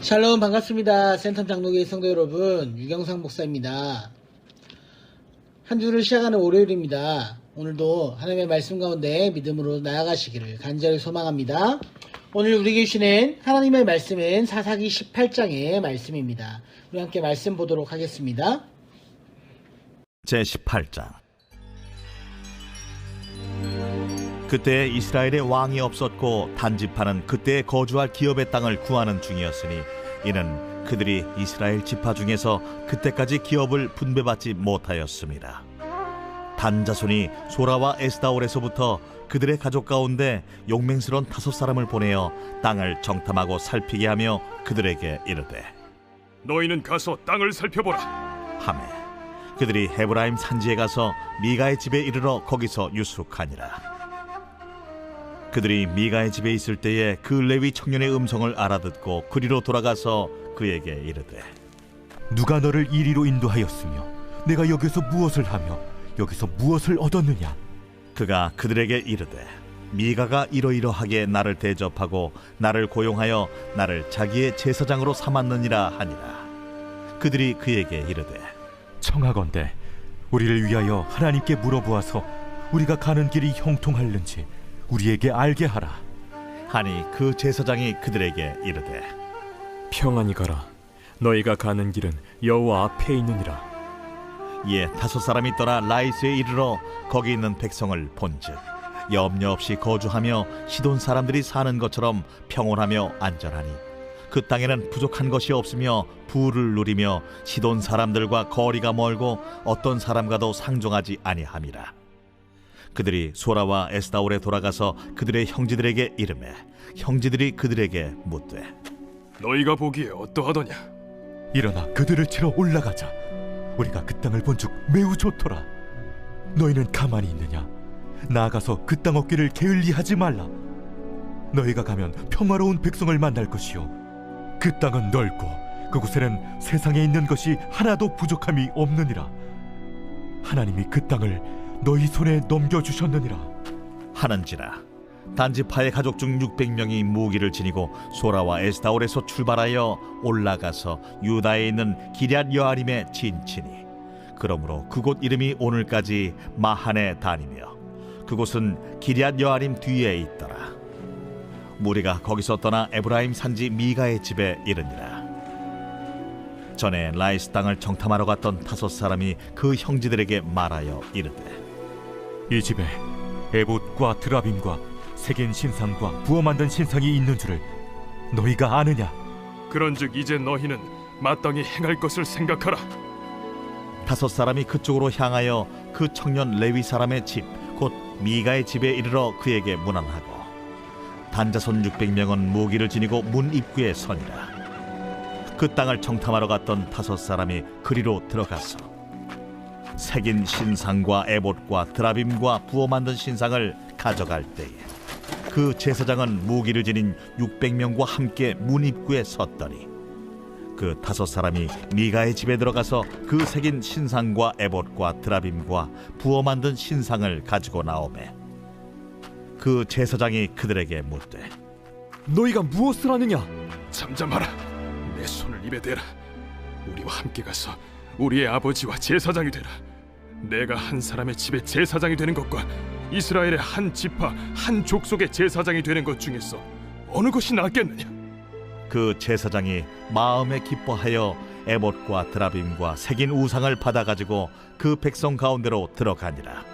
샬롬 반갑습니다. 센텀 장로교회 성도 여러분, 유경상 목사입니다. 한 주를 시작하는 월요일입니다. 오늘도 하나님의 말씀 가운데 믿음으로 나아가시기를 간절히 소망합니다. 오늘 우리에게 주시는 하나님의 말씀은 사사기 18장의 말씀입니다. 우리 함께 말씀 보도록 하겠습니다. 제18장. 그때 이스라엘에 왕이 없었고 단지파는 그때 거주할 기업의 땅을 구하는 중이었으니 이는 그들이 이스라엘 지파 중에서 그때까지 기업을 분배받지 못하였습니다. 단 자손이 소라와 에스다올에서부터 그들의 가족 가운데 용맹스러운 5사람을 보내어 땅을 정탐하고 살피게 하며 그들에게 이르되 너희는 가서 땅을 살펴보라 하매 그들이 헤브라임 산지에 가서 미가의 집에 이르러 거기서 유숙하니라. 그들이 미가의 집에 있을 때에 그 레위 청년의 음성을 알아듣고 그리로 돌아가서 그에게 이르되 누가 너를 이리로 인도하였으며 내가 여기서 무엇을 하며 여기서 무엇을 얻었느냐? 그가 그들에게 이르되 미가가 이러이러하게 나를 대접하고 나를 고용하여 나를 자기의 제사장으로 삼았느니라 하니라. 그들이 그에게 이르되 청하건대 우리를 위하여 하나님께 물어보아서 우리가 가는 길이 형통할는지 우리에게 알게 하라 하니 그 제사장이 그들에게 이르되 평안히 가라. 너희가 가는 길은 여호와 앞에 있느니라. 이에 5사람이 떠나 라이스에 이르러 거기 있는 백성을 본즉 염려 없이 거주하며 시돈 사람들이 사는 것처럼 평온하며 안전하니 그 땅에는 부족한 것이 없으며 부를 누리며 시돈 사람들과 거리가 멀고 어떤 사람과도 상종하지 아니함이라. 그들이 소라와 에스다올에 돌아가서 그들의 형제들에게 이르매 형제들이 그들에게 묻되 너희가 보기에 어떠하더냐? 일어나 그들을 치러 올라가자. 우리가 그 땅을 본즉 매우 좋더라. 너희는 가만히 있느냐? 나아가서 그 땅 얻기를 게을리하지 말라. 너희가 가면 평화로운 백성을 만날 것이요 그 땅은 넓고 그곳에는 세상에 있는 것이 하나도 부족함이 없느니라. 하나님이 그 땅을 너희 손에 넘겨주셨느니라 하는지라. 단지파의 가족 중 600명이 무기를 지니고 소라와 에스다올에서 출발하여 올라가서 유다에 있는 기럇 여아림에 진치니 그러므로 그곳 이름이 오늘까지 마하네 단이며 그곳은 기럇 여아림 뒤에 있더라. 무리가 거기서 떠나 에브라임 산지 미가의 집에 이르니라. 전에 라이스 땅을 정탐하러 갔던 5사람이 그 형제들에게 말하여 이르되 이 집에 에봇과 드라빔과 새긴 신상과 부어 만든 신상이 있는 줄을 너희가 아느냐? 그런즉 이제 너희는 마땅히 행할 것을 생각하라. 5사람이 그쪽으로 향하여 그 청년 레위 사람의 집 곧 미가의 집에 이르러 그에게 문안하고 단자손 600명은 무기를 지니고 문 입구에 서니라. 그 땅을 정탐하러 갔던 5사람이 그리로 들어가서 새긴 신상과 에봇과 드라빔과 부어 만든 신상을 가져갈 때에 그 제사장은 무기를 지닌 600명과 함께 문 입구에 섰더니 그 5사람이 미가의 집에 들어가서 그 새긴 신상과 에봇과 드라빔과 부어 만든 신상을 가지고 나오매 그 제사장이 그들에게 묻되 너희가 무엇을 하느냐? 잠잠하라. 내 손을 입에 대라. 우리와 함께 가서 우리의 아버지와 제사장이 되라. 내가 한 사람의 집에 제사장이 되는 것과 이스라엘의 한 지파 한 족속의 제사장이 되는 것 중에서 어느 것이 낫겠느냐? 그 제사장이 마음에 기뻐하여 에봇과 드라빔과 새긴 우상을 받아가지고 그 백성 가운데로 들어가니라.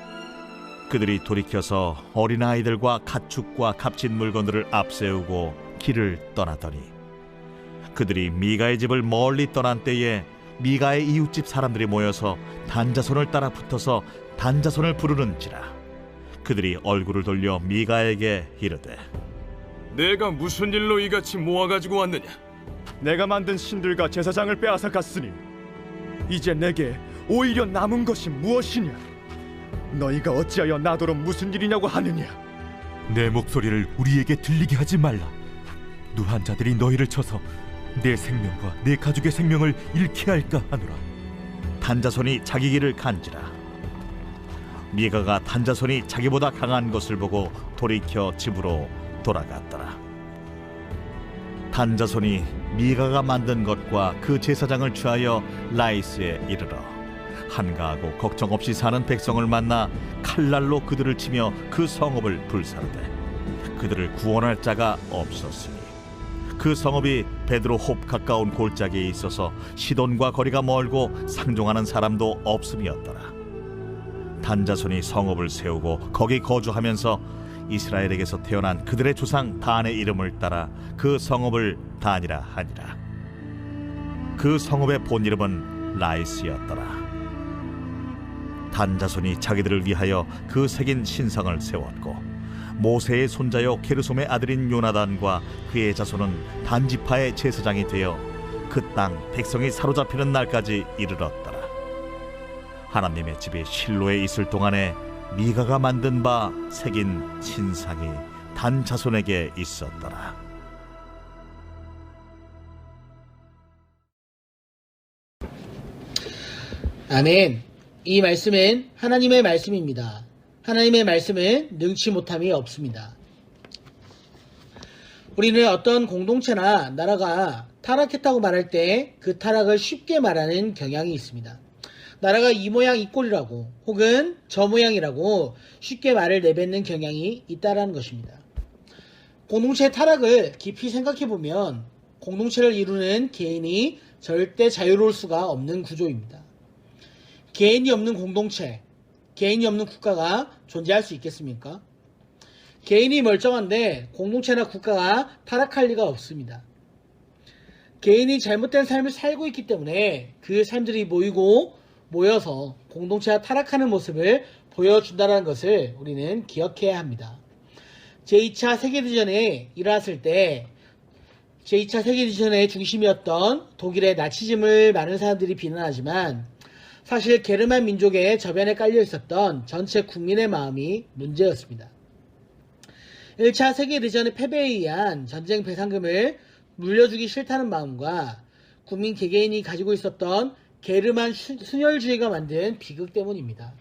그들이 돌이켜서 어린아이들과 가축과 값진 물건들을 앞세우고 길을 떠나더니 그들이 미가의 집을 멀리 떠난 때에 미가의 이웃집 사람들이 모여서 단자손을 따라 붙어서 단자손을 부르는지라. 그들이 얼굴을 돌려 미가에게 이르되 내가 무슨 일로 이같이 모아가지고 왔느냐? 내가 만든 신들과 제사장을 빼앗아 갔으니 이제 내게 오히려 남은 것이 무엇이냐? 너희가 어찌하여 나더러 무슨 일이냐고 하느냐? 내 목소리를 우리에게 들리게 하지 말라. 누한 자들이 너희를 쳐서 내 생명과 내 가족의 생명을 잃게 할까 하노라. 단자손이 자기 길을 간지라. 미가가 단자손이 자기보다 강한 것을 보고 돌이켜 집으로 돌아갔더라. 단자손이 미가가 만든 것과 그 제사장을 취하여 라이스에 이르러 한가하고 걱정 없이 사는 백성을 만나 칼날로 그들을 치며 그 성읍을 불사르되 그들을 구원할 자가 없었으니 그 성읍이 베드로홉 가까운 골짜기에 있어서 시돈과 거리가 멀고 상종하는 사람도 없음이었더라. 단자손이 성읍을 세우고 거기 거주하면서 이스라엘에게서 태어난 그들의 조상 단의 이름을 따라 그 성읍을 단이라 하니라. 그 성읍의 본 이름은 라이스였더라. 단자손이 자기들을 위하여 그 새긴 신성을 세웠고 모세의 손자요 게르솜의 아들인 요나단과 그의 자손은 단지파의 제사장이 되어 그 땅 백성이 사로잡히는 날까지 이르렀더라. 하나님의 집이 실로에 있을 동안에 미가가 만든 바 새긴 신상이 단 자손에게 있었더라. 아멘. 이 말씀은 하나님의 말씀입니다. 하나님의 말씀은 능치 못함이 없습니다. 우리는 어떤 공동체나 나라가 타락했다고 말할 때 그 타락을 쉽게 말하는 경향이 있습니다. 나라가 이 모양 이 꼴이라고 혹은 저 모양이라고 쉽게 말을 내뱉는 경향이 있다라는 것입니다. 공동체의 타락을 깊이 생각해보면 공동체를 이루는 개인이 절대 자유로울 수가 없는 구조입니다. 개인이 없는 공동체, 개인이 없는 국가가 존재할 수 있겠습니까? 개인이 멀쩡한데 공동체나 국가가 타락할 리가 없습니다. 개인이 잘못된 삶을 살고 있기 때문에 그 삶들이 모여서 공동체가 타락하는 모습을 보여준다는 것을 우리는 기억해야 합니다. 제2차 세계대전에 일어났을 때 제2차 세계대전의 중심이었던 독일의 나치즘을 많은 사람들이 비난하지만 사실 게르만 민족의 저변에 깔려 있었던 전체 국민의 마음이 문제였습니다. 1차 세계대전의 패배에 의한 전쟁 배상금을 물려주기 싫다는 마음과 국민 개개인이 가지고 있었던 게르만 순혈주의가 만든 비극 때문입니다.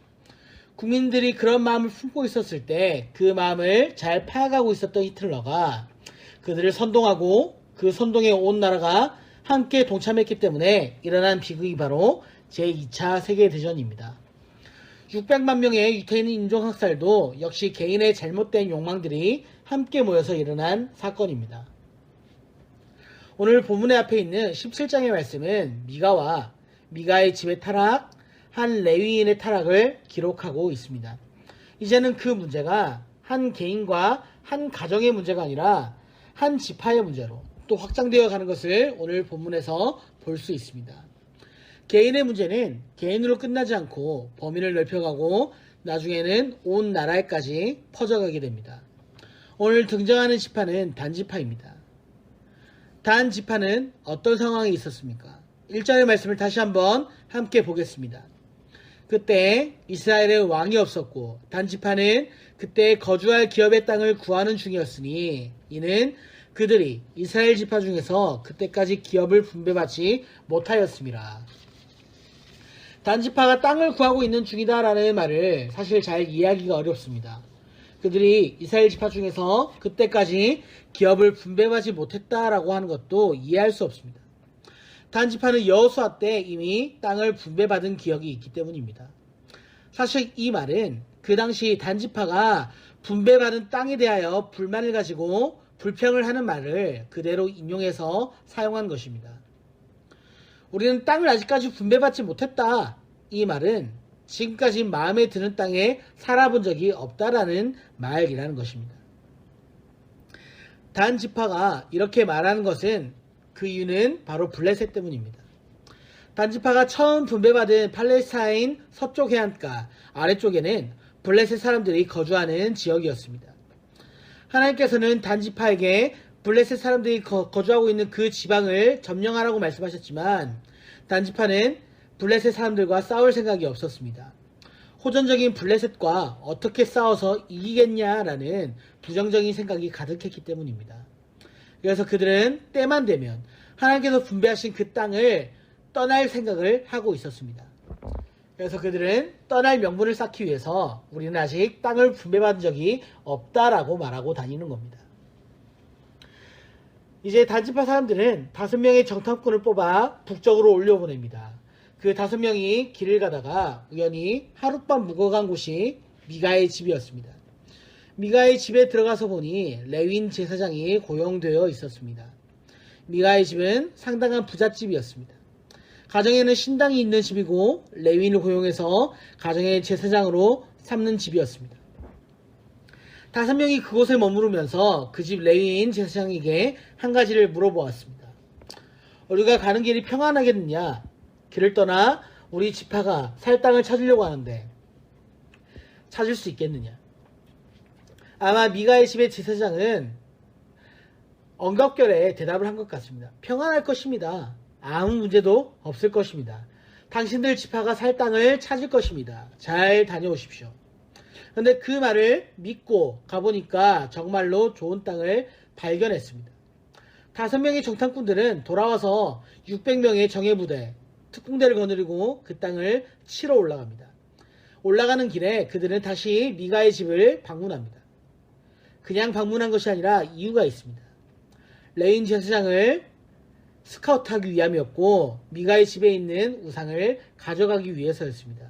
국민들이 그런 마음을 품고 있었을 때 그 마음을 잘 파악하고 있었던 히틀러가 그들을 선동하고 그 선동에 온 나라가 함께 동참했기 때문에 일어난 비극이 바로 제2차 세계대전입니다. 600만 명의 유태인 인종학살도 역시 개인의 잘못된 욕망들이 함께 모여서 일어난 사건입니다. 오늘 본문의 앞에 있는 17장의 말씀은 미가와 미가의 집의 타락, 한 레위인의 타락을 기록하고 있습니다. 이제는 그 문제가 한 개인과 한 가정의 문제가 아니라 한 지파의 문제로 또 확장되어 가는 것을 오늘 본문에서 볼 수 있습니다. 개인의 문제는 개인으로 끝나지 않고 범위를 넓혀가고 나중에는 온 나라에까지 퍼져가게 됩니다. 오늘 등장하는 지파는 단지파입니다. 단지파는 어떤 상황이 있었습니까? 1절의 말씀을 다시 한번 함께 보겠습니다. 그때 이스라엘에 왕이 없었고 단지파는 그때 거주할 기업의 땅을 구하는 중이었으니 이는 그들이 이스라엘 지파 중에서 그때까지 기업을 분배받지 못하였습니다. 단지파가 땅을 구하고 있는 중이다라는 말을 사실 잘 이해하기가 어렵습니다. 그들이 이스라엘 지파 중에서 그때까지 기업을 분배받지 못했다라고 하는 것도 이해할 수 없습니다. 단지파는 여호수아 때 이미 땅을 분배받은 기억이 있기 때문입니다. 사실 이 말은 그 당시 단지파가 분배받은 땅에 대하여 불만을 가지고 불평을 하는 말을 그대로 인용해서 사용한 것입니다. 우리는 땅을 아직까지 분배받지 못했다. 이 말은 지금까지 마음에 드는 땅에 살아본 적이 없다라는 말이라는 것입니다. 단지파가 이렇게 말하는 것은 그 이유는 바로 블레셋 때문입니다. 단지파가 처음 분배받은 팔레스타인 서쪽 해안가 아래쪽에는 블레셋 사람들이 거주하는 지역이었습니다. 하나님께서는 단지파에게 블레셋 사람들이 거주하고 있는 그 지방을 점령하라고 말씀하셨지만 단지파는 블레셋 사람들과 싸울 생각이 없었습니다. 호전적인 블레셋과 어떻게 싸워서 이기겠냐라는 부정적인 생각이 가득했기 때문입니다. 그래서 그들은 때만 되면 하나님께서 분배하신 그 땅을 떠날 생각을 하고 있었습니다. 그래서 그들은 떠날 명분을 쌓기 위해서 우리는 아직 땅을 분배받은 적이 없다라고 말하고 다니는 겁니다. 이제 단지파 사람들은 5명의 정탐꾼을 뽑아 북쪽으로 올려보냅니다. 그 5명이 길을 가다가 우연히 하룻밤 묵어간 곳이 미가의 집이었습니다. 미가의 집에 들어가서 보니 레윈 제사장이 고용되어 있었습니다. 미가의 집은 상당한 부잣집이었습니다. 가정에는 신당이 있는 집이고 레윈을 고용해서 가정의 제사장으로 삼는 집이었습니다. 5명이 그곳에 머무르면서 그 집 레위인 제사장에게 한 가지를 물어보았습니다. 우리가 가는 길이 평안하겠느냐? 길을 떠나 우리 지파가 살 땅을 찾으려고 하는데 찾을 수 있겠느냐? 아마 미가의 집의 제사장은 엉겁결에 대답을 한 것 같습니다. 평안할 것입니다. 아무 문제도 없을 것입니다. 당신들 지파가 살 땅을 찾을 것입니다. 잘 다녀오십시오. 그런데 그 말을 믿고 가보니까 정말로 좋은 땅을 발견했습니다. 5명의 정탐꾼들은 돌아와서 600명의 정예부대, 특공대를 거느리고 그 땅을 치러 올라갑니다. 올라가는 길에 그들은 다시 미가의 집을 방문합니다. 그냥 방문한 것이 아니라 이유가 있습니다. 레윈 제사장을 스카우트하기 위함이었고 미가의 집에 있는 우상을 가져가기 위해서였습니다.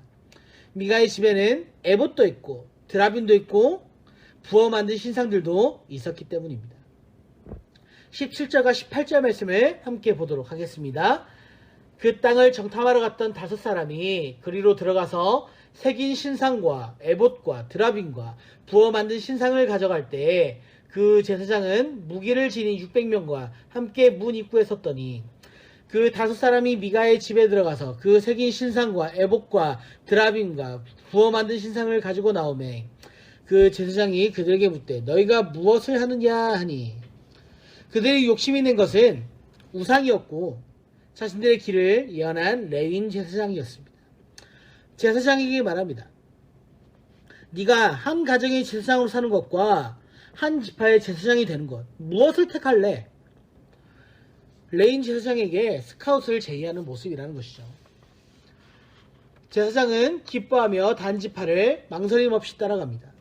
미가의 집에는 에봇도 있고 드라빈도 있고 부어 만든 신상들도 있었기 때문입니다. 17절과 18절 말씀을 함께 보도록 하겠습니다. 그 땅을 정탐하러 갔던 5사람이 그리로 들어가서 새긴 신상과 에봇과 드라빈과 부어 만든 신상을 가져갈 때 그 제사장은 무기를 지닌 600명과 함께 문 입구에 섰더니 그 5사람이 미가의 집에 들어가서 그 새긴 신상과 에봇과 드라빈과 부어 만든 신상을 가지고 나오매 그 제사장이 그들에게 묻되 너희가 무엇을 하느냐 하니 그들이 욕심이 낸 것은 우상이었고 자신들의 길을 예언한 레윈 제사장이었습니다. 제사장에게 말합니다. 네가 한 가정의 제사장으로 사는 것과 한 지파의 제사장이 되는 것 무엇을 택할래? 레윈 제사장에게 스카웃을 제의하는 모습이라는 것이죠. 제사장은 기뻐하며 단지파를 망설임 없이 따라갑니다.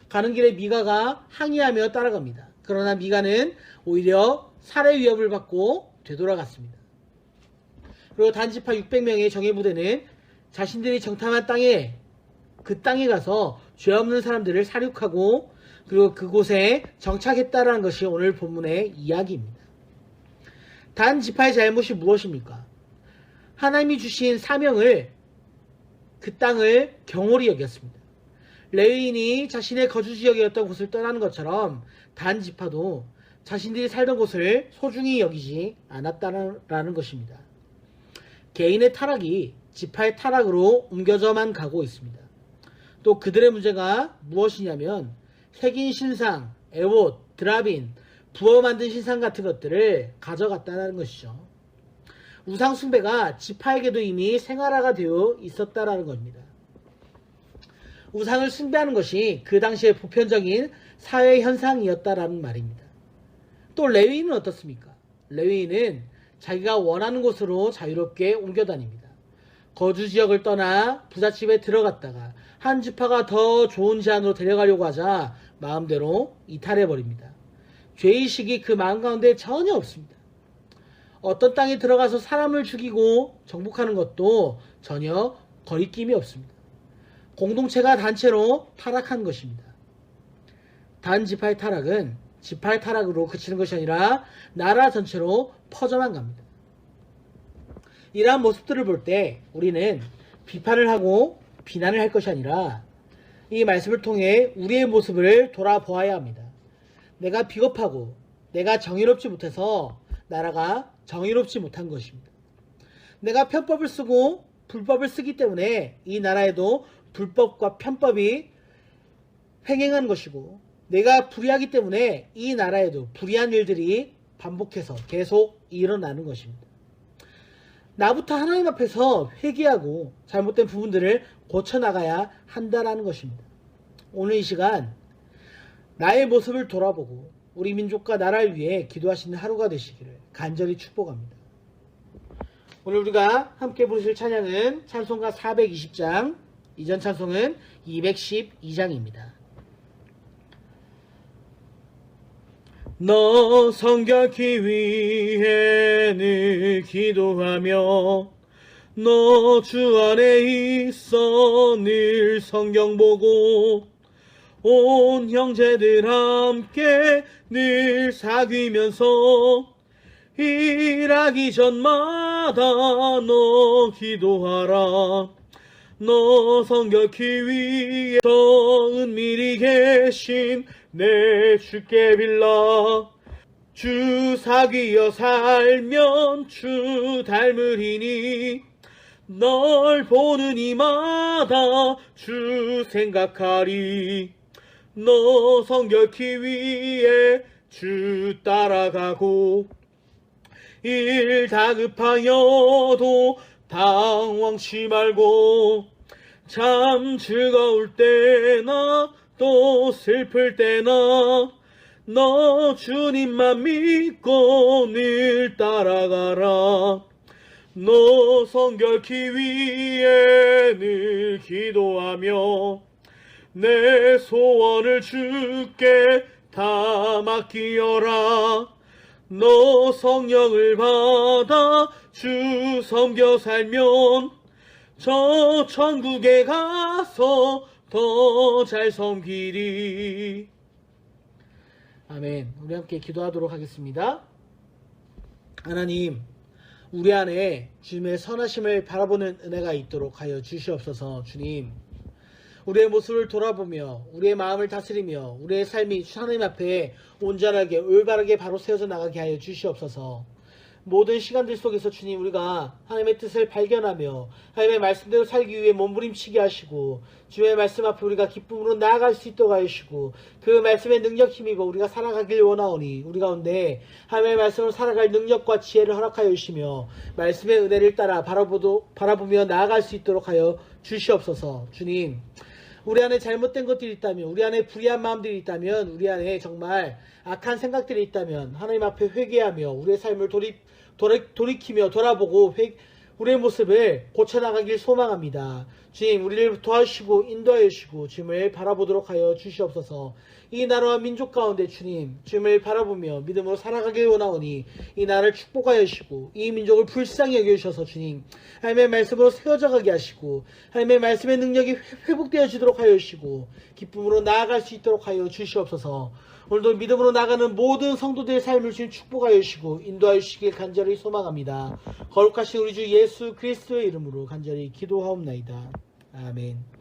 가는 길에 미가가 항의하며 따라갑니다. 그러나 미가는 오히려 살해 위협을 받고 되돌아갔습니다. 그리고 단지파 600명의 정예부대는 자신들이 정탐한 땅에 그 땅에 가서 죄 없는 사람들을 살육하고 그리고 그곳에 정착했다라는 것이 오늘 본문의 이야기입니다. 단 지파의 잘못이 무엇입니까? 하나님이 주신 사명을 그 땅을 경홀히 여겼습니다. 레위인이 자신의 거주지역이었던 곳을 떠나는 것처럼 단 지파도 자신들이 살던 곳을 소중히 여기지 않았다라는 것입니다. 개인의 타락이 지파의 타락으로 옮겨져만 가고 있습니다. 또 그들의 문제가 무엇이냐면 새긴 신상, 에봇, 드라빈, 부어 만든 신상 같은 것들을 가져갔다는 것이죠. 우상 숭배가 지파에게도 이미 생활화가 되어 있었다라는 겁니다. 우상을 숭배하는 것이 그 당시의 보편적인 사회 현상이었다라는 말입니다. 또 레위인은 어떻습니까? 레위인은 자기가 원하는 곳으로 자유롭게 옮겨 다닙니다. 거주 지역을 떠나 부잣집에 들어갔다가 한 지파가 더 좋은 제안으로 데려가려고 하자 마음대로 이탈해버립니다. 죄의식이 그 마음 가운데 전혀 없습니다. 어떤 땅에 들어가서 사람을 죽이고 정복하는 것도 전혀 거리낌이 없습니다. 공동체가 단체로 타락한 것입니다. 단 지파의 타락은 지파의 타락으로 그치는 것이 아니라 나라 전체로 퍼져만 갑니다. 이러한 모습들을 볼 때 우리는 비판을 하고 비난을 할 것이 아니라 이 말씀을 통해 우리의 모습을 돌아보아야 합니다. 내가 비겁하고 내가 정의롭지 못해서 나라가 정의롭지 못한 것입니다. 내가 편법을 쓰고 불법을 쓰기 때문에 이 나라에도 불법과 편법이 횡행한 것이고 내가 불의하기 때문에 이 나라에도 불의한 일들이 반복해서 계속 일어나는 것입니다. 나부터 하나님 앞에서 회개하고 잘못된 부분들을 고쳐나가야 한다라는 것입니다. 오늘 이 시간 나의 모습을 돌아보고 우리 민족과 나라를 위해 기도하시는 하루가 되시기를 간절히 축복합니다. 오늘 우리가 함께 부르실 찬양은 찬송가 420장, 이전 찬송은 212장입니다. 너 성결케 위해 늘 기도하며 너 주 안에 있어 늘 성경 보고 온 형제들 함께 늘 사귀면서 일하기 전마다 너 기도하라. 너 성결케 위해 더 은밀히 계신 내 주께 빌라. 주 사귀어 살면 주 닮으리니 널 보는 이마다 주 생각하리. 너 성결케 위해 주 따라가고 일 다급하여도 당황치 말고 참 즐거울 때나 또 슬플 때나 너 주님만 믿고 늘 따라가라. 너 성결케 위해 늘 기도하며 내 소원을 주께 다 맡기어라. 너 성령을 받아 주 섬겨 살면 저 천국에 가서 더 잘 섬기리. 아멘. 우리 함께 기도하도록 하겠습니다. 하나님, 우리 안에 주님의 선하심을 바라보는 은혜가 있도록 하여 주시옵소서. 주님, 우리의 모습을 돌아보며 우리의 마음을 다스리며 우리의 삶이 하나님 앞에 온전하게 올바르게 바로 세워져 나가게 하여 주시옵소서. 모든 시간들 속에서 주님, 우리가 하나님의 뜻을 발견하며 하나님의 말씀대로 살기 위해 몸부림치게 하시고 주의 말씀 앞에 우리가 기쁨으로 나아갈 수 있도록 하시고 그 말씀의 능력 힘입어 우리가 살아가길 원하오니 우리 가운데 하나님의 말씀으로 살아갈 능력과 지혜를 허락하여 주시며 말씀의 은혜를 따라 바라보며 나아갈 수 있도록 하여 주시옵소서. 주님, 우리 안에 잘못된 것들이 있다면, 우리 안에 불의한 마음들이 있다면, 우리 안에 정말 악한 생각들이 있다면 하나님 앞에 회개하며 우리의 삶을 돌이키며 돌아보고 우리의 모습을 고쳐나가길 소망합니다. 주님, 우리를 도와주시고 인도하여 주시고 주님을 바라보도록 하여 주시옵소서. 이 나라와 민족 가운데 주님을 바라보며 믿음으로 살아가길 원하오니 이 나라를 축복하여 주시고 이 민족을 불쌍히 여겨주셔서 주님, 하나님의 말씀으로 세워져 가게 하시고 하나님의 말씀의 능력이 회복되어지도록 하여 주시고 기쁨으로 나아갈 수 있도록 하여 주시옵소서. 오늘도 믿음으로 나가는 모든 성도들의 삶을 주님 축복하여 주시고 인도하여 주시길 간절히 소망합니다. 거룩하신 우리 주 예수 그리스도의 이름으로 간절히 기도하옵나이다. 아멘.